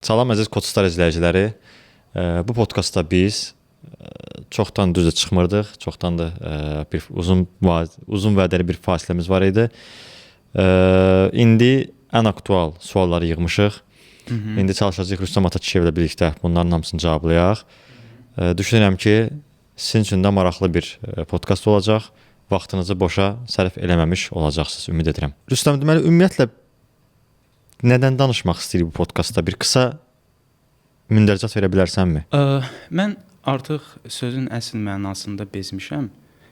Salam əziz Koçstar izləyiciləri. Bu podkastda biz çoxdan düzə çıxmırdıq. Çoxdan da bir uzun vədəli bir fasiləmiz var idi. İndi ən aktual sualları yığmışıq. İndi çalışacağıq Rüstəm Atakişiyevlə birlikdə bunların hamısını cavablayaq. Düşünürəm ki, sizin üçün də maraqlı bir podkast olacaq. Vaxtınızı boşa sərf eləməmiş olacaqsınız, ümid edirəm. Rüstəm, deməli ümumiyyətlə nədən danışmaq istəyir bu podkastda? Bir qısa mündəricat verə bilərsənmi? Mən artıq sözün əsl mənasında bezmişəm.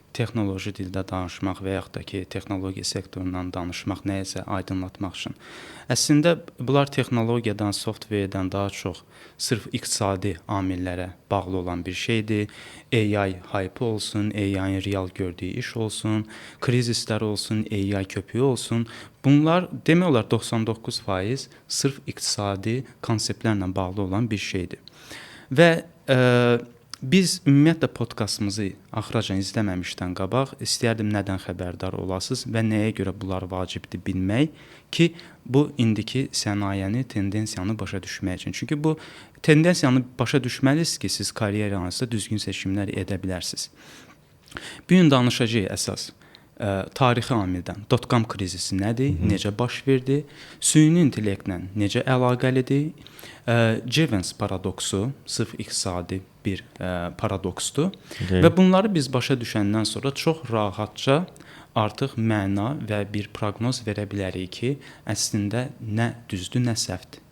Texnoloji dildə danışmaq və yaxud da ki, texnologiya sektorundan danışmaq, nəyəsə aydınlatmaq üçün. Əslində bunlar texnologiyadan, softverdən daha çox sırf iqtisadi amillərə bağlı olan bir şeydir. AI hype olsun, AI-ın real gördüyü iş olsun, krizislər olsun, AI köpüyü olsun. Bunlar demək olar 99% sırf iqtisadi konseptlərlə bağlı olan bir şeydir. Və biz ümumiyyətlə podkastımızı axıracan izləməmişdən qabaq istəyərdim nədən xəbərdar olasınız və nəyə görə bunlar vacibdir bilmək ki, bu indiki sənayəni, tendensiyanı başa düşmək üçün. Çünki bu tendensiyanı başa düşməlisiniz ki, siz karyeranızda düzgün seçimlər edə bilərsiniz. Bu gün danışacağıq əsas tarixi amildən. Dotcom krizisi nədir, necə baş verdi, süni intellektlə necə əlaqəlidir, Jevons paradoksu sırf iqtisadi bir paradoksdur və bunları biz başa düşəndən sonra çox rahatca artıq məna və bir proqnoz verə bilərik ki, əslində nə düzdür, nə səhvdir.